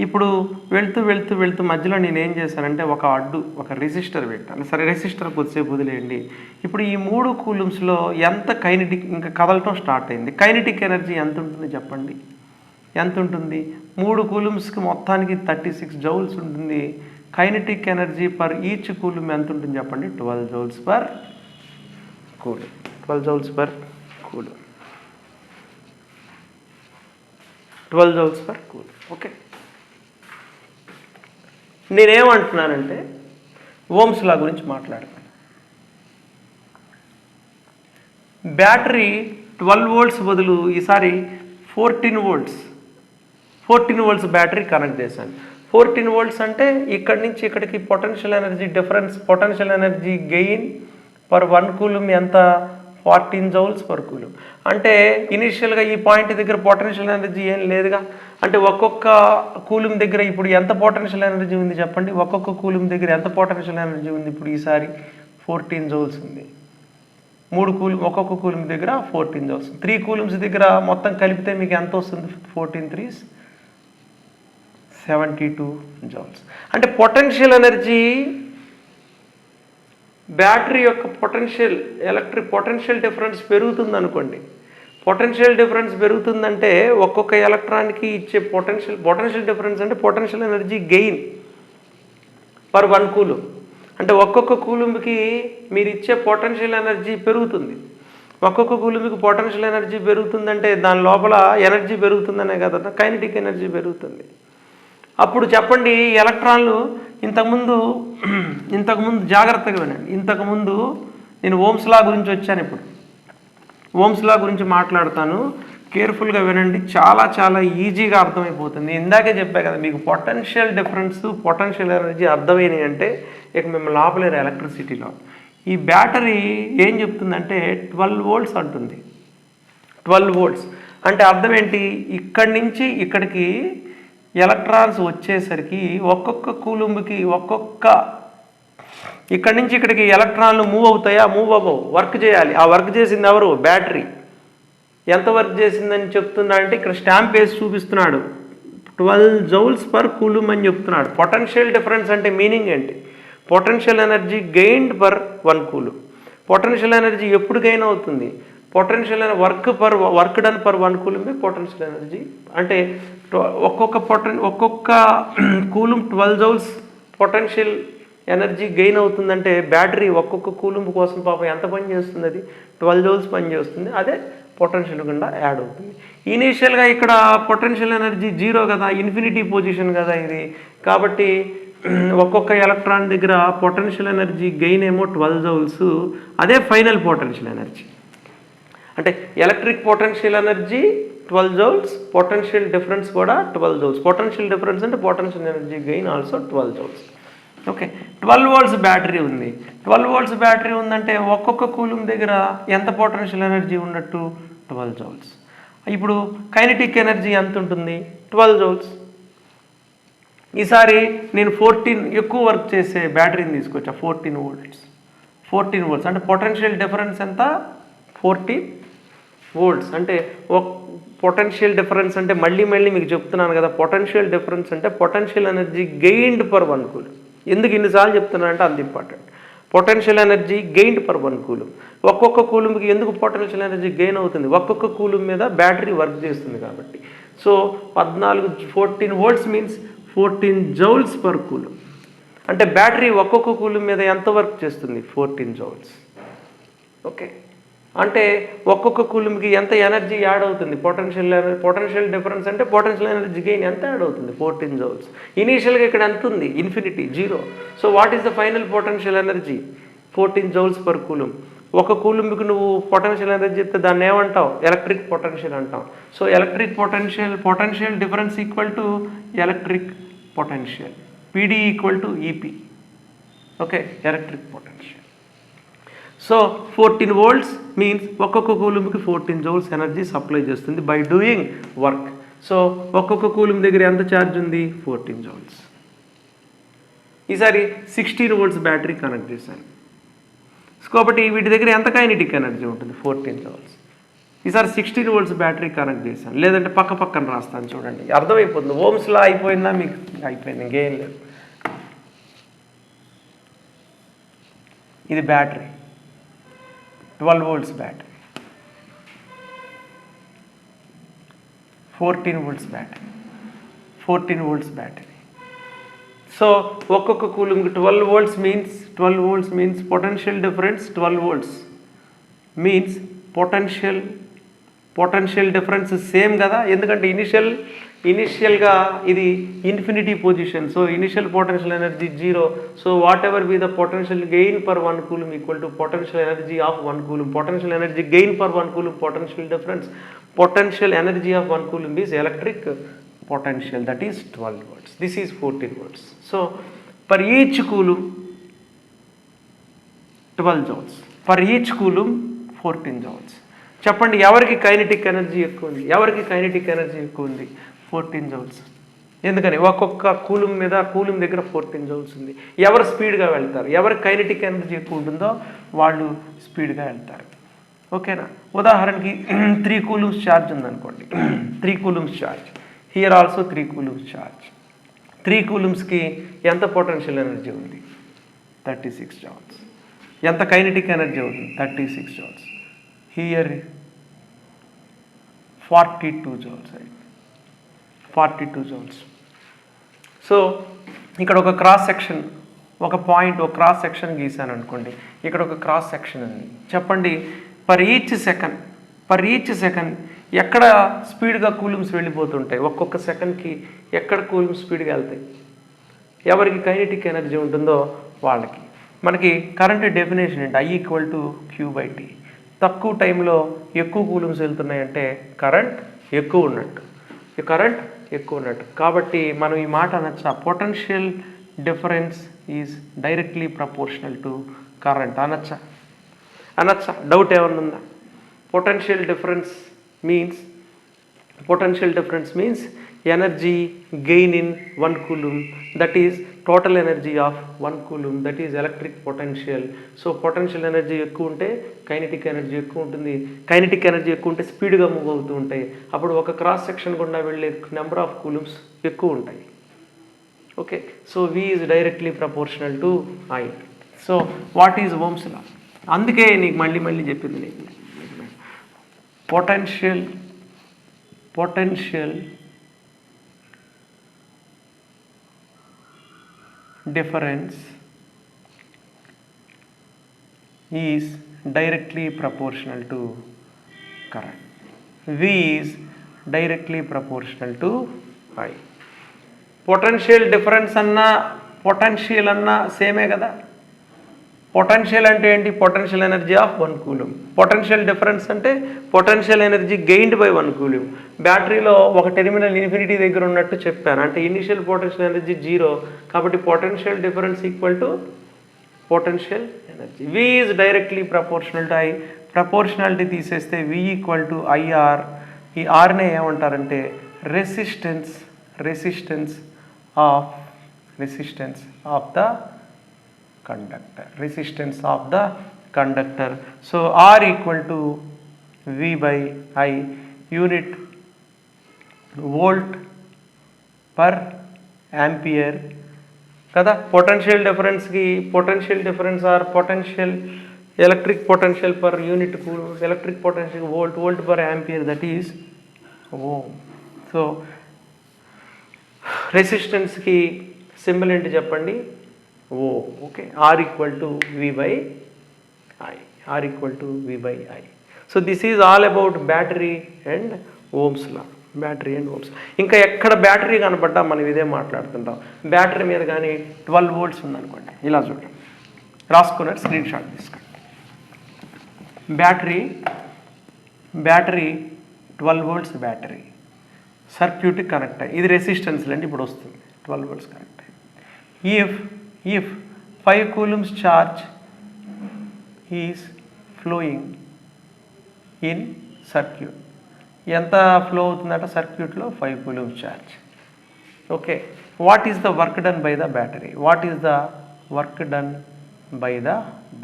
ఇప్పుడు వెళ్తూ మధ్యలో నేను ఏం చేశానంటే ఒక రెసిస్టర్ పెట్టాను. సరే, రెసిస్టర్ కొద్దిసేపు వదిలేయండి. ఇప్పుడు ఈ 3 కూలుంబ్స్లో ఎంత కైనెటిక్, ఇంకా కదలటం స్టార్ట్ అయింది. కైనెటిక్ ఎనర్జీ ఎంత ఉంటుంది చెప్పండి? ఎంత ఉంటుంది? 3 కూలుంబ్స్కి మొత్తానికి 36 జౌల్స్ ఉంటుంది. Kinetic energy per each coulomb ఎంత ఉంటుంది చెప్పండి? 12 joules per coulomb. 12 joules per coulomb. 12 joules per coulomb. Okay, నేనేమంటున్నానంటే ఓమ్స్ లా గురించి మాట్లాడతాను. బ్యాటరీ 12 వోల్ట్స్ బదులు ఈసారి 14 వోల్ట్స్ బ్యాటరీ కనెక్ట్ చేశాను. 14 వోల్ట్స్ అంటే ఇక్కడి నుంచి ఇక్కడికి potential energy difference, potential energy gain per 1 coulomb ఎంత? 14 జౌల్స్ పర్ కూలుంబ్. అంటే ఇనీషియల్గా ఈ పాయింట్ దగ్గర పొటెన్షియల్ ఎనర్జీ ఏం లేదుగా. అంటే ఒక్కొక్క కూలుంబ్ దగ్గర ఇప్పుడు ఎంత పొటెన్షియల్ ఎనర్జీ ఉంది చెప్పండి? ఒక్కొక్క కూలుంబ్ దగ్గర ఎంత పొటెన్షియల్ ఎనర్జీ ఉంది? ఇప్పుడు ఈసారి 14 జౌల్స్ ఉంది. 3 కూలుంబ్, ఒక్కొక్క కూలుంబ్ దగ్గర 14 జౌల్స్. 3 కూలుంబ్స్ దగ్గర మొత్తం కలిపితే మీకు ఎంత వస్తుంది? 14 3s 72 జౌల్స్. అంటే పొటెన్షియల్ ఎనర్జీ బ్యాటరీ యొక్క ఎలక్ట్రిక్ పొటెన్షియల్ డిఫరెన్స్ పెరుగుతుంది అనుకోండి. పొటెన్షియల్ డిఫరెన్స్ పెరుగుతుందంటే ఒక్కొక్క ఎలక్ట్రాన్కి ఇచ్చే పొటెన్షియల్ డిఫరెన్స్ అంటే potential energy gain per 1 coulomb. అంటే ఒక్కొక్క కూలుంబ్కి మీరు ఇచ్చే పొటెన్షియల్ ఎనర్జీ పెరుగుతుంది. ఒక్కొక్క కూలుంబ్కి పొటెన్షియల్ ఎనర్జీ పెరుగుతుందంటే దాని లోపల ఎనర్జీ పెరుగుతుందనే కదా, కైనెటిక్ ఎనర్జీ పెరుగుతుంది. అప్పుడు చెప్పండి, ఎలక్ట్రాన్లు ఇంతకుముందు జాగ్రత్తగా వినండి. ఇంతకుముందు నేను ఓమ్స్ లా గురించి వచ్చాను. ఇప్పుడు ఓమ్స్ లా గురించి మాట్లాడతాను, కేర్ఫుల్గా వినండి. చాలా ఈజీగా అర్థమైపోతుంది. ఇందాకే చెప్పా కదా మీకు పొటెన్షియల్ డిఫరెన్స్, పొటెన్షియల్ ఎనర్జీ అర్థమైనవి అంటే ఇక మిమ్మల్ని లోపలేరు ఎలక్ట్రిసిటీలో. ఈ బ్యాటరీ ఏం చెప్తుందంటే 12 వోల్ట్స్ అంటుంది. 12 వోల్ట్స్ అంటే అర్థం ఏంటి? ఇక్కడి నుంచి ఇక్కడికి ఎలక్ట్రాన్స్ వచ్చేసరికి ఒక్కొక్క కూలుంబ్కి ఇక్కడి నుంచి ఇక్కడికి ఎలక్ట్రాన్లు మూవ్ అవుతాయా? మూవ్ అవ్వవు, వర్క్ చేయాలి. ఆ వర్క్ చేసింది ఎవరు? బ్యాటరీ. ఎంత వర్క్ చేసిందని చెప్తున్నాడంటే ఇక్కడ స్టాంప్ వేసి చూపిస్తున్నాడు. 12 జౌల్స్ పర్ కూలుంబ్ అని చెప్తున్నాడు. పొటెన్షియల్ డిఫరెన్స్ అంటే మీనింగ్ ఏంటి? Potential energy gained per 1 coulomb. Potential energy ఎప్పుడు గెయిన్ అవుతుంది? పొటెన్షియల్ వర్క్ డన్ పర్ 1 కూలుంబే పొటెన్షియల్ ఎనర్జీ. అంటే ఒక్కొక్క coulomb 12 joules potential energy gain అవుతుందంటే బ్యాటరీ ఒక్కొక్క కూలుంబ్ కోసం పాపం ఎంత పని చేస్తుంది? అది 12 జౌల్స్ పని చేస్తుంది. అదే పొటెన్షియల్ గుండా యాడ్ అవుతుంది. ఇనీషియల్గా ఇక్కడ పొటెన్షియల్ ఎనర్జీ 0 కదా, ఇన్ఫినిటీ పొజిషన్ కదా ఇది. కాబట్టి ఒక్కొక్క ఎలక్ట్రాన్ దగ్గర పొటెన్షియల్ ఎనర్జీ గెయిన్ ఏమో 12 జౌల్స్, అదే ఫైనల్ పొటెన్షియల్ ఎనర్జీ. అంటే electric potential energy 12 joules, potential difference కూడా 12 జౌల్స్. పొటెన్షియల్ డిఫరెన్స్ అంటే potential energy gain also 12 joules. Okay, 12 volts battery ఉంది. 12 వోల్ట్స్ బ్యాటరీ ఉందంటే ఒక్కొక్క కూలుంబ్ దగ్గర ఎంత పొటెన్షియల్ ఎనర్జీ ఉన్నట్టు? 12 జౌల్స్. ఇప్పుడు కైనెటిక్ ఎనర్జీ ఎంత ఉంటుంది? 12 జౌల్స్. ఈసారి నేను 14 ఎక్కువ వర్క్ చేసే బ్యాటరీని తీసుకొచ్చా. 14 వోల్ట్స్ అంటే పొటెన్షియల్ డిఫరెన్స్ ఎంత? 14 వోల్ట్స్. అంటే పొటెన్షియల్ డిఫరెన్స్ అంటే మళ్ళీ మీకు చెప్తున్నాను కదా, పొటెన్షియల్ డిఫరెన్స్ అంటే potential energy gained per 1 coulomb. ఎందుకు ఇన్నిసార్లు చెప్తున్నానంటే అంత important. Potential energy gained per 1 కూలుమ్. ఒక్కొక్క కూలుంకి ఎందుకు పొటెన్షియల్ ఎనర్జీ గెయిన్ అవుతుంది? ఒక్కొక్క కూలుమ్ మీద బ్యాటరీ వర్క్ చేస్తుంది కాబట్టి. So 14 volts means 14 joules per coulomb. అంటే బ్యాటరీ ఒక్కొక్క కూలుమ్ మీద ఎంత వర్క్ చేస్తుంది? 14 జౌల్స్. ఓకే, అంటే ఒక్కొక్క కూలుమ్కి ఎంత ఎనర్జీ యాడ్ అవుతుంది? పొటెన్షియల్ డిఫరెన్స్ అంటే పొటెన్షియల్ ఎనర్జీ గెయిన్ ఎంత యాడ్ అవుతుంది? 14 జౌల్స్. ఇనీషియల్గా ఇక్కడ ఎంత ఉంది? Infinity, 0. So what is the final potential energy? 14 joules per coulomb. ఒక కూలుంకి నువ్వు పొటెన్షియల్ ఎనర్జీ చెప్తే దాన్ని ఏమంటావు? ఎలక్ట్రిక్ పొటెన్షియల్ అంటాం. So electric potential difference equal to electric potential. PD equal to EP. Okay, electric potential. So 14 volts means ఒక్కొక్క కూలుంకి 14 జౌల్స్ ఎనర్జీ సప్లై చేస్తుంది బై డూయింగ్ వర్క్. సో ఒక్కొక్క కూలుం దగ్గర ఎంత ఛార్జ్ ఉంది? 14 జౌల్స్. ఈసారి 16 వోల్ట్స్ బ్యాటరీ కనెక్ట్ చేశాను కాబట్టి వీటి దగ్గర ఎంత కైనెటిక్ ఎనర్జీ ఉంటుంది? 14 జౌల్స్. ఈసారి 16 వోల్ట్స్ బ్యాటరీ కనెక్ట్ చేశాను, లేదంటే పక్కన రాస్తాను చూడండి, అర్థమైపోతుంది. ఓమ్స్లా అయిపోయిందా మీకు? అయిపోయింది, ఇంకేం లేదు. ఇది battery, 12 volts battery, 14 volts battery, 14 volts battery. So ఒక్కొక్క కూలుంకి 12 volts means potential difference 12 volts means potential difference same కదా, ఎందుకంటే ఇనిషియల్గా ఇది infinity position. So initial potential energy 0. So whatever be the potential gain per 1 coulomb equal to potential energy of 1 coulomb. Potential energy gain per 1 coulomb potential difference. Potential energy of 1 coulomb is electric potential, that is 12 volts. This is 14 volts. So per each coulomb 12 joules, per each coulomb 14 joules. చెప్పండి, ఎవరికి కైనెటిక్ ఎనర్జీ ఎక్కువ ఉంది? 14 జౌల్స్. ఎందుకని? ఒక్కొక్క కూలుం దగ్గర 14 జౌల్స్ ఉంది. ఎవరు స్పీడ్గా వెళ్తారు, ఎవరికి కైనెటిక్ ఎనర్జీ ఎక్కువ ఉంటుందో వాళ్ళు స్పీడ్గా వెళ్తారు. ఓకేనా? ఉదాహరణకి 3 కూలమ్స్ ఛార్జ్ ఉందనుకోండి, 3 coulombs charge. Here also 3 coulombs charge. 3 కూలమ్స్కి ఎంత పొటెన్షియల్ ఎనర్జీ ఉంది? 36 జౌల్స్. ఎంత కైనెటిక్ ఎనర్జీ అవుతుంది? 36 joules. Here 42 joules. 42 joules. So ఇక్కడ ఒక క్రాస్ సెక్షన్, ఒక పాయింట్, ఒక క్రాస్ సెక్షన్ గీసాను అనుకోండి. ఇక్కడ ఒక క్రాస్ సెక్షన్ ఉంది. చెప్పండి, పర్ ఈచ్ సెకండ్ ఎక్కడ స్పీడ్గా కూలమ్స్ వెళ్ళిపోతుంటాయి? ఒక్కొక్క సెకండ్కి ఎక్కడ కూలమ్స్ స్పీడ్గా వెళ్తాయి? ఎవరికి కైనెటిక్ ఎనర్జీ ఉంటుందో వాళ్ళకి. మనకి కరెంట్ డెఫినేషన్ ఏంటి? I equal to Q/T. తక్కువ టైంలో ఎక్కువ కూలమ్స్ వెళ్తున్నాయంటే కరెంట్ ఎక్కువ ఉన్నట్టు. కాబట్టి మనం ఈ మాట అనొచ్చా? Potential difference is directly proportional to current అనొచ్చా? డౌట్ ఏమన్నా ఉందా? పొటెన్షియల్ డిఫరెన్స్ means energy gain in 1 coulomb, that is total energy of 1 coulomb, that is electric potential. So potential energy ఎక్కువ ఉంటే కైనెటిక్ ఎనర్జీ ఎక్కువ ఉంటుంది. కైనెటిక్ ఎనర్జీ ఎక్కువ ఉంటే స్పీడ్గా మూవ్ అవుతూ ఉంటాయి. అప్పుడు ఒక క్రాస్ సెక్షన్ గుండా వెళ్ళే నెంబర్ ఆఫ్ కూలమ్స్ ఎక్కువ ఉంటాయి. Okay, so V is directly proportional to I. So what is Ohm's law? అందుకే నీకు మళ్ళీ చెప్పింది నీకు potential difference is directly proportional to current. V is directly proportional to I. Potential difference అన్నా పొటెన్షియల్ అన్నా సేమే కదా. పొటెన్షియల్ అంటే ఏంటి? Potential energy of 1 coulomb. Potential difference అంటే potential energy gained by 1 coulomb. బ్యాటరీలో ఒక టెర్మినల్ ఇన్ఫినిటీ దగ్గర ఉన్నట్టు చెప్పాను, అంటే ఇనిషియల్ పొటెన్షియల్ ఎనర్జీ 0. కాబట్టి potential difference equal to potential energy. V is directly proportional to I. Proportionality తీసేస్తే V ఈక్వల్ టు IR. ఈ ఆర్నే ఏమంటారంటే resistance of the conductor. So R equal to V by I, unit volt per ampere కదా. Potential difference or potential electric potential per unit electric potential volt per ampere, that is ohm. So రెసిస్టెన్స్కి సింబల్ ఏంటి చెప్పండి, ఓ. Okay, R equal to V by I. So this is all about battery and ohm's law. ఇంకా ఎక్కడ బ్యాటరీ కనపడ్డా మనం ఇదే మాట్లాడుతుంటాం. బ్యాటరీ మీద కానీ 12 volts ఉందనుకోండి, ఇలా చూడండి, రాసుకున్నారు, స్క్రీన్ షాట్ తీసుకోండి. బ్యాటరీ 12 volts బ్యాటరీ సర్క్యూట్కి కనెక్ట్ అయ్యి, ఇది రెసిస్టెన్స్ అండి, ఇప్పుడు వస్తుంది 12 volts కనెక్ట్ అయ్యి. If 5 coulombs charge is flowing in circuit, ఎంత ఫ్లో అవుతుందట సర్క్యూట్లో, 5 coulombs charge. Okay, what is the work done by the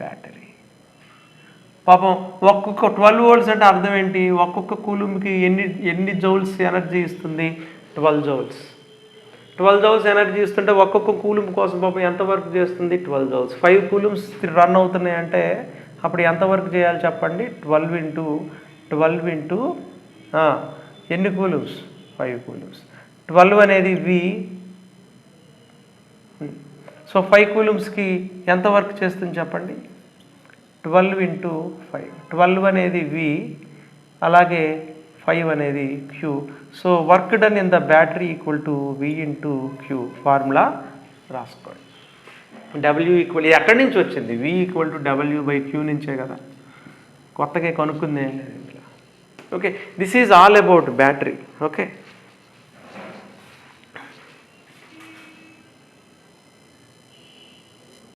battery? పాపం ఒక్కొక్క 12 volts అంటే అర్థం ఏంటి, ఒక్కొక్క కూలుంకి ఎన్ని జౌల్స్ ఎనర్జీ ఇస్తుంది, 12 joules. 12 joules ఎనర్జీ ఇస్తుంటే ఒక్కొక్క కూలుం కోసం పాపం ఎంత వర్క్ చేస్తుంది, 12 joules. 5 coulombs రన్ అవుతున్నాయి అంటే అప్పుడు ఎంత వర్క్ చేయాలి చెప్పండి, 12 ఇంటూ ఎన్ని కూలుమ్స్, 5 coulombs. 12 అనేది V. సో 5 coulombsకి ఎంత వర్క్ చేస్తుంది చెప్పండి, 12 ఇంటూ 5. 12 అనేది V, అలాగే 5 అనేది Q. So work done in the battery equal to V into Q. Formula రాసుకోండి. W ఈక్వల్ ఎక్కడి నుంచి వచ్చింది, V equal to W by Q నుంచే కదా, కొత్తగా కనుక్కుంది ఏం లేదు ఇంట్లో. Okay, this is all about battery. Okay.